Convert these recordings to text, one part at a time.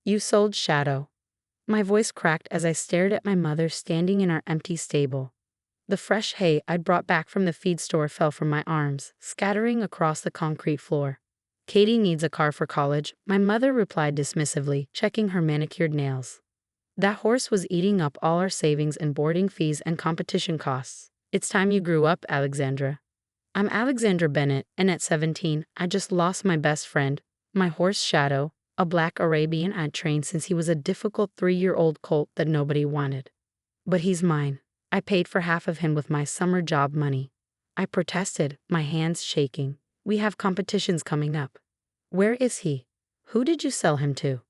You sold Shadow. My voice cracked as I stared at my mother standing in our empty stable. The fresh hay I'd brought back from the feed store fell from my arms, scattering across the concrete floor. Katie needs a car for college, my mother replied dismissively, checking her manicured nails. That horse was eating up all our savings and boarding fees and competition costs. It's time you grew up, Alexandra. I'm Alexandra Bennett, and at 17, I just lost my best friend, my horse Shadow, a black Arabian I'd trained since he was a difficult 3-year-old colt that nobody wanted. But he's mine. I paid for half of him with my summer job money. I protested, my hands shaking. We have competitions coming up. Where is he? Who did you sell him to?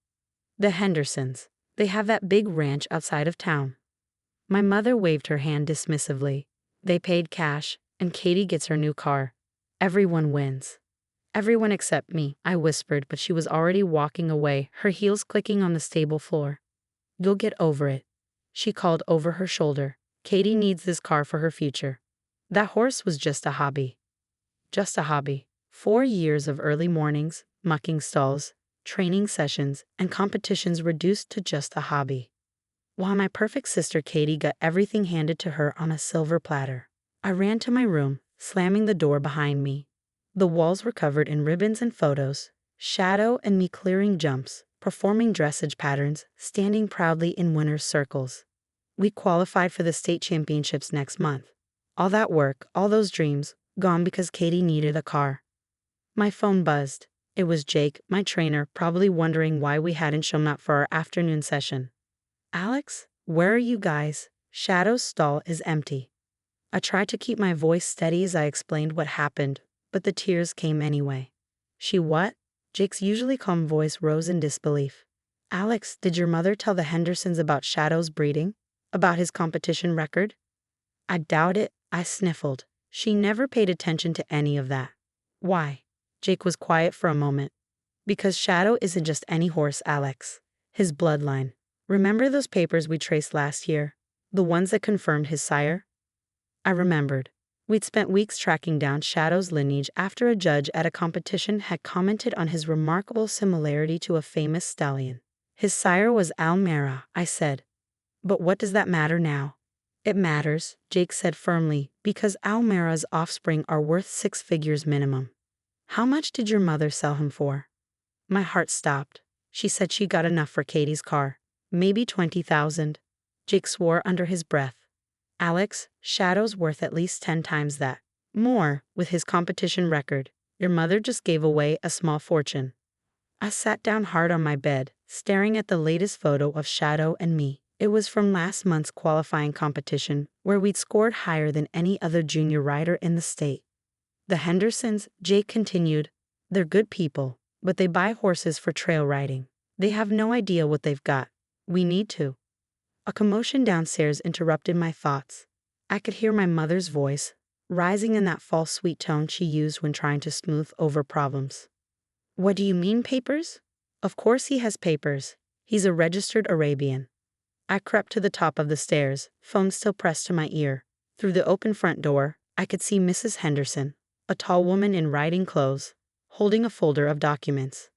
The Hendersons. They have that big ranch outside of town. My mother waved her hand dismissively. They paid cash, and Katie gets her new car. Everyone wins. Everyone except me, I whispered, but she was already walking away, her heels clicking on the stable floor. You'll get over it, she called over her shoulder. Katie needs this car for her future. That horse was just a hobby. Just a hobby. 4 years of early mornings, mucking stalls, training sessions, and competitions reduced to just a hobby. While my perfect sister Katie got everything handed to her on a silver platter. I ran to my room, slamming the door behind me. The walls were covered in ribbons and photos, Shadow and me clearing jumps, performing dressage patterns, standing proudly in winner's circles. We qualified for the state championships next month. All that work, all those dreams, gone because Katie needed a car. My phone buzzed. It was Jake, my trainer, probably wondering why we hadn't shown up for our afternoon session. Alex, where are you guys? Shadow's stall is empty. I tried to keep my voice steady as I explained what happened, but the tears came anyway. She what? Jake's usually calm voice rose in disbelief. Alex, did your mother tell the Hendersons about Shadow's breeding? About his competition record? I doubt it, I sniffled. She never paid attention to any of that. Why? Jake was quiet for a moment. Because Shadow isn't just any horse, Alex. His bloodline. Remember those papers we traced last year? The ones that confirmed his sire? I remembered. We'd spent weeks tracking down Shadow's lineage after a judge at a competition had commented on his remarkable similarity to a famous stallion. His sire was Almera, I said. But what does that matter now? It matters, Jake said firmly, because Almera's offspring are worth 6 figures minimum. How much did your mother sell him for? My heart stopped. She said she got enough for Katie's car. Maybe 20,000. Jake swore under his breath. Alex, Shadow's worth at least 10 times that. More, with his competition record. Your mother just gave away a small fortune. I sat down hard on my bed, staring at the latest photo of Shadow and me. It was from last month's qualifying competition, where we'd scored higher than any other junior rider in the state. The Hendersons, Jake continued, they're good people, but they buy horses for trail riding. They have no idea what they've got. We need to. A commotion downstairs interrupted my thoughts. I could hear my mother's voice, rising in that false sweet tone she used when trying to smooth over problems. What do you mean, papers? Of course he has papers. He's a registered Arabian. I crept to the top of the stairs, phone still pressed to my ear. Through the open front door, I could see Mrs. Henderson, a tall woman in riding clothes, holding a folder of documents.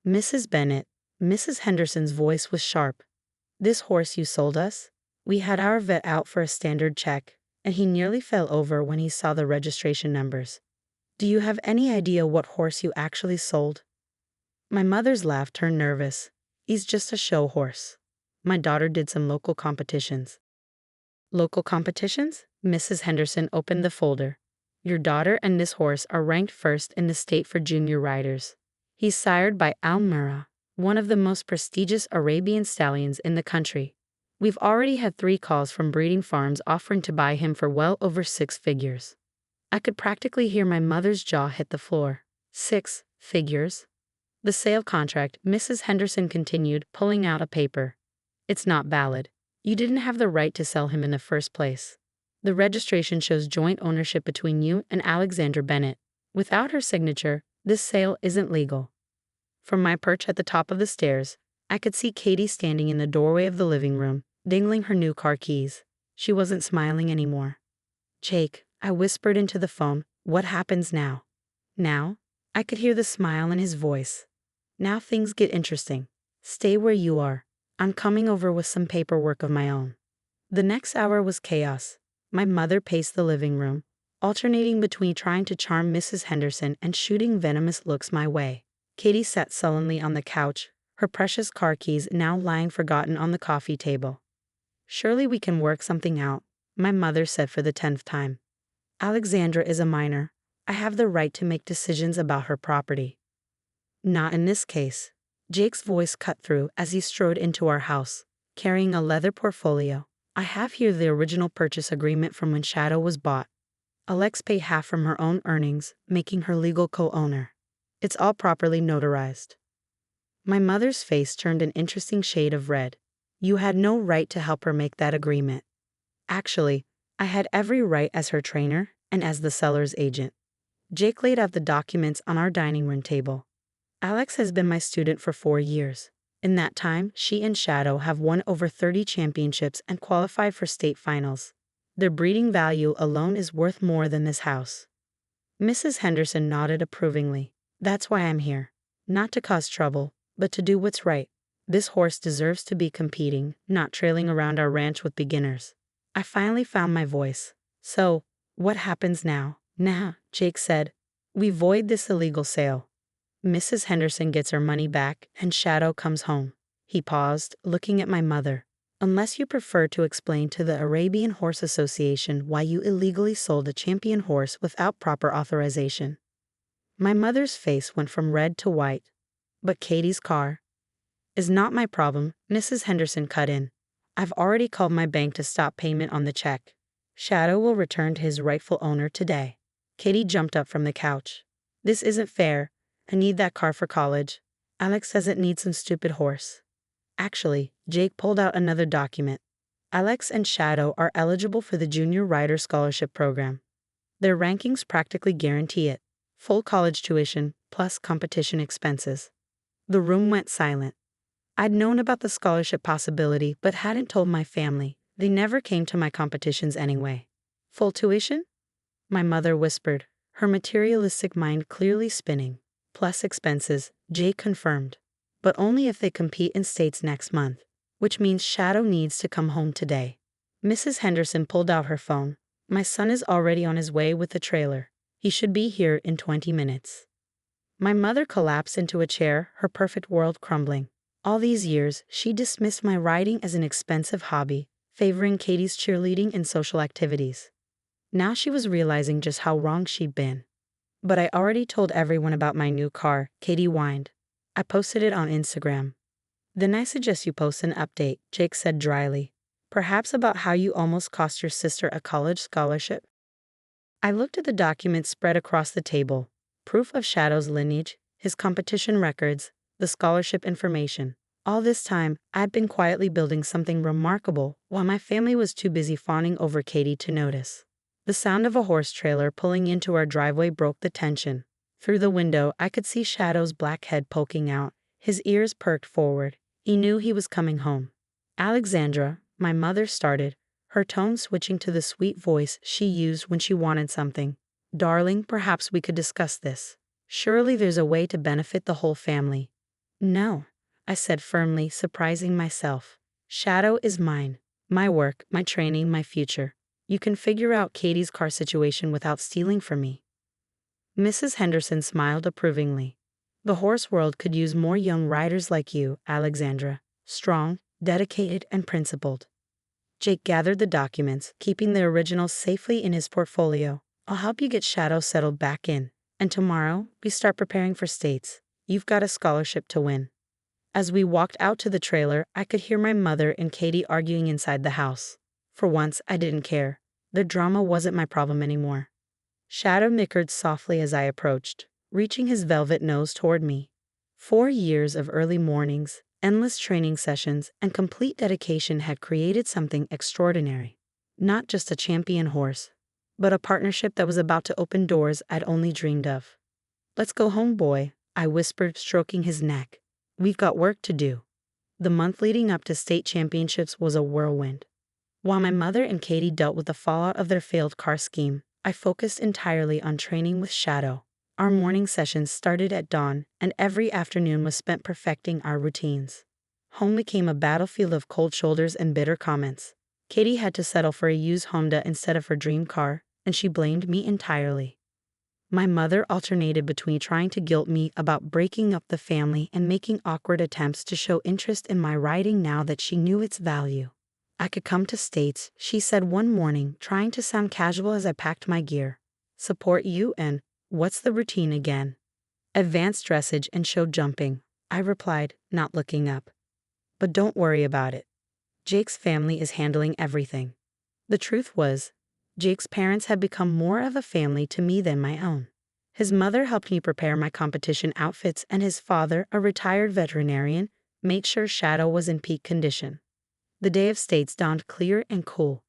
Mrs. Bennett, Mrs. Henderson's voice was sharp. This horse you sold us? We had our vet out for a standard check, and he nearly fell over when he saw the registration numbers. Do you have any idea what horse you actually sold? My mother's laugh turned nervous. He's just a show horse. My daughter did some local competitions. Local competitions? Mrs. Henderson opened the folder. Your daughter and this horse are ranked first in the state for junior riders. He's sired by Almera, one of the most prestigious Arabian stallions in the country. We've already had 3 calls from breeding farms offering to buy him for well over 6 figures. I could practically hear my mother's jaw hit the floor. 6 figures? The sale contract, Mrs. Henderson continued, pulling out a paper. It's not valid. You didn't have the right to sell him in the first place. The registration shows joint ownership between you and Alexandra Bennett. Without her signature, this sale isn't legal. From my perch at the top of the stairs, I could see Katie standing in the doorway of the living room, dangling her new car keys. She wasn't smiling anymore. Jake, I whispered into the phone, what happens now? Now? I could hear the smile in his voice. Now things get interesting. Stay where you are. I'm coming over with some paperwork of my own. The next hour was chaos. My mother paced the living room, alternating between trying to charm Mrs. Henderson and shooting venomous looks my way. Katie sat sullenly on the couch, her precious car keys now lying forgotten on the coffee table. Surely we can work something out, my mother said for the 10th time. Alexandra is a minor. I have the right to make decisions about her property. Not in this case. Jake's voice cut through as he strode into our house, carrying a leather portfolio. I have here the original purchase agreement from when Shadow was bought. Alex paid half from her own earnings, making her legal co-owner. It's all properly notarized. My mother's face turned an interesting shade of red. You had no right to help her make that agreement. Actually, I had every right as her trainer and as the seller's agent. Jake laid out the documents on our dining room table. Alex has been my student for 4 years. In that time, she and Shadow have won over 30 championships and qualified for state finals. Their breeding value alone is worth more than this house. Mrs. Henderson nodded approvingly. That's why I'm here. Not to cause trouble, but to do what's right. This horse deserves to be competing, not trailing around our ranch with beginners. I finally found my voice. So, what happens now? Nah, Jake said. We void this illegal sale. Mrs. Henderson gets her money back, and Shadow comes home. He paused, looking at my mother. Unless you prefer to explain to the Arabian Horse Association why you illegally sold a champion horse without proper authorization. My mother's face went from red to white. But Katie's car is not my problem, Mrs. Henderson cut in. I've already called my bank to stop payment on the check. Shadow will return to his rightful owner today. Katie jumped up from the couch. This isn't fair. I need that car for college. Alex doesn't need some stupid horse. Actually, Jake pulled out another document. Alex and Shadow are eligible for the Junior Rider Scholarship Program. Their rankings practically guarantee it. Full college tuition, plus competition expenses. The room went silent. I'd known about the scholarship possibility, but hadn't told my family. They never came to my competitions anyway. Full tuition? My mother whispered, her materialistic mind clearly spinning. Plus expenses, Jake confirmed. But only if they compete in states next month, which means Shadow needs to come home today. Mrs. Henderson pulled out her phone. My son is already on his way with the trailer. He should be here in 20 minutes. My mother collapsed into a chair, her perfect world crumbling. All these years, she dismissed my riding as an expensive hobby, favoring Katie's cheerleading and social activities. Now she was realizing just how wrong she'd been. But I already told everyone about my new car, Katie whined. I posted it on Instagram. Then I suggest you post an update, Jake said dryly. Perhaps about how you almost cost your sister a college scholarship? I looked at the documents spread across the table. Proof of Shadow's lineage, his competition records, the scholarship information. All this time, I'd been quietly building something remarkable while my family was too busy fawning over Katie to notice. The sound of a horse trailer pulling into our driveway broke the tension. Through the window, I could see Shadow's black head poking out, his ears perked forward. He knew he was coming home. Alexandra, my mother started, her tone switching to the sweet voice she used when she wanted something. Darling, perhaps we could discuss this. Surely there's a way to benefit the whole family. No, I said firmly, surprising myself. Shadow is mine. My work, my training, my future. You can figure out Katie's car situation without stealing from me. Mrs. Henderson smiled approvingly. The horse world could use more young riders like you, Alexandra. Strong, dedicated, and principled. Jake gathered the documents, keeping the originals safely in his portfolio. I'll help you get Shadow settled back in. And tomorrow, we start preparing for states. You've got a scholarship to win. As we walked out to the trailer, I could hear my mother and Katie arguing inside the house. For once, I didn't care. The drama wasn't my problem anymore. Shadow nickered softly as I approached, reaching his velvet nose toward me. 4 years of early mornings, endless training sessions, and complete dedication had created something extraordinary. Not just a champion horse, but a partnership that was about to open doors I'd only dreamed of. Let's go home, boy, I whispered, stroking his neck. We've got work to do. The month leading up to state championships was a whirlwind. While my mother and Katie dealt with the fallout of their failed car scheme, I focused entirely on training with Shadow. Our morning sessions started at dawn, and every afternoon was spent perfecting our routines. Home became a battlefield of cold shoulders and bitter comments. Katie had to settle for a used Honda instead of her dream car, and she blamed me entirely. My mother alternated between trying to guilt me about breaking up the family and making awkward attempts to show interest in my writing now that she knew its value. I could come to States, she said one morning, trying to sound casual as I packed my gear. Support you and, what's the routine again? Advanced dressage and show jumping, I replied, not looking up. But don't worry about it. Jake's family is handling everything. The truth was, Jake's parents had become more of a family to me than my own. His mother helped me prepare my competition outfits, and his father, a retired veterinarian, made sure Shadow was in peak condition. The day of States dawned clear and cool.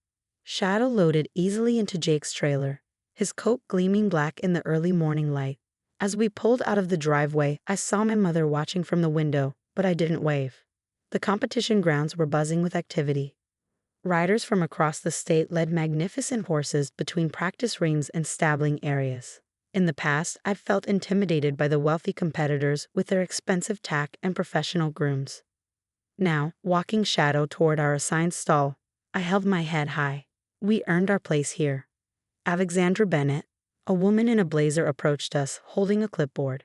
Shadow loaded easily into Jake's trailer, his coat gleaming black in the early morning light. As we pulled out of the driveway, I saw my mother watching from the window, but I didn't wave. The competition grounds were buzzing with activity. Riders from across the state led magnificent horses between practice rings and stabling areas. In the past, I've felt intimidated by the wealthy competitors with their expensive tack and professional grooms. Now, walking Shadow toward our assigned stall, I held my head high. We earned our place here. Alexandra Bennett, a woman in a blazer, approached us, holding a clipboard.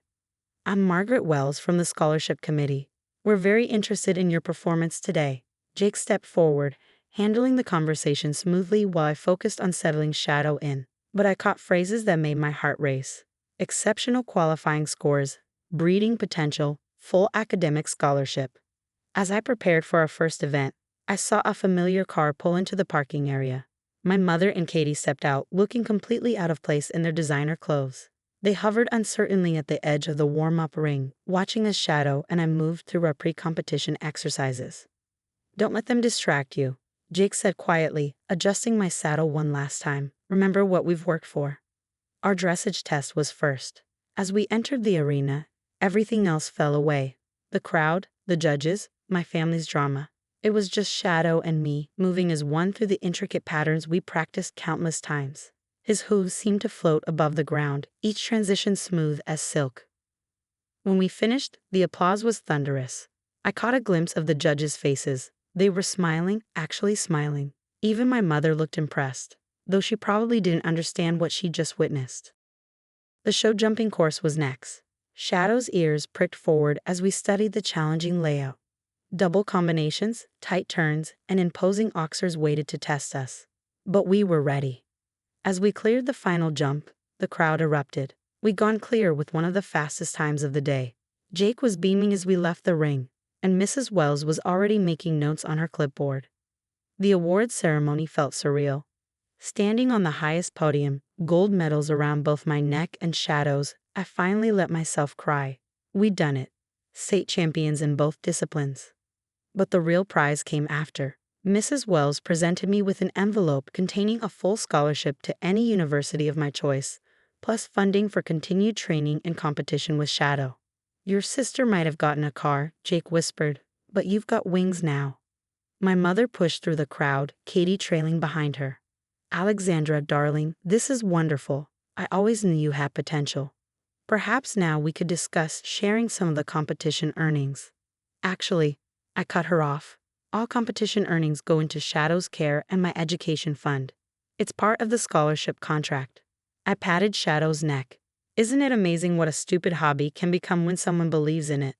I'm Margaret Wells from the Scholarship Committee. We're very interested in your performance today. Jake stepped forward, handling the conversation smoothly while I focused on settling Shadow in. But I caught phrases that made my heart race. Exceptional qualifying scores, breeding potential, full academic scholarship. As I prepared for our first event, I saw a familiar car pull into the parking area. My mother and Katie stepped out, looking completely out of place in their designer clothes. They hovered uncertainly at the edge of the warm-up ring, watching as Shadow and I moved through our pre-competition exercises. Don't let them distract you, Jake said quietly, adjusting my saddle one last time. Remember what we've worked for. Our dressage test was first. As we entered the arena, everything else fell away. The crowd, the judges, my family's drama. It was just Shadow and me, moving as one through the intricate patterns we practiced countless times. His hooves seemed to float above the ground, each transition smooth as silk. When we finished, the applause was thunderous. I caught a glimpse of the judges' faces. They were smiling, actually smiling. Even my mother looked impressed, though she probably didn't understand what she just witnessed. The show jumping course was next. Shadow's ears pricked forward as we studied the challenging layout. Double combinations, tight turns, and imposing oxers waited to test us. But we were ready. As we cleared the final jump, the crowd erupted. We'd gone clear with one of the fastest times of the day. Jake was beaming as we left the ring, and Mrs. Wells was already making notes on her clipboard. The awards ceremony felt surreal. Standing on the highest podium, gold medals around both my neck and Shadow's, I finally let myself cry. We'd done it. State champions in both disciplines. But the real prize came after. Mrs. Wells presented me with an envelope containing a full scholarship to any university of my choice, plus funding for continued training and competition with Shadow. Your sister might have gotten a car, Jake whispered, but you've got wings now. My mother pushed through the crowd, Katie trailing behind her. Alexandra, darling, this is wonderful. I always knew you had potential. Perhaps now we could discuss sharing some of the competition earnings. Actually, I cut her off. All competition earnings go into Shadow's care and my education fund. It's part of the scholarship contract. I patted Shadow's neck. Isn't it amazing what a stupid hobby can become when someone believes in it?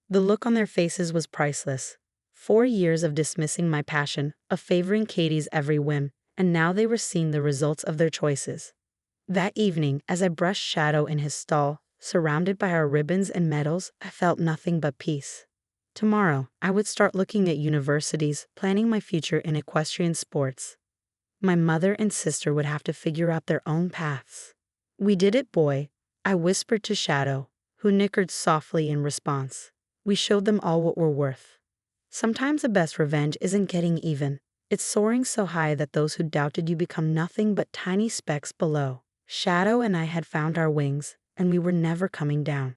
The look on their faces was priceless. 4 years of dismissing my passion, of favoring Katie's every whim, and now they were seeing the results of their choices. That evening, as I brushed Shadow in his stall, surrounded by our ribbons and medals, I felt nothing but peace. Tomorrow, I would start looking at universities, planning my future in equestrian sports. My mother and sister would have to figure out their own paths. We did it, boy, I whispered to Shadow, who nickered softly in response. We showed them all what we're worth. Sometimes the best revenge isn't getting even. It's soaring so high that those who doubted you become nothing but tiny specks below. Shadow and I had found our wings, and we were never coming down.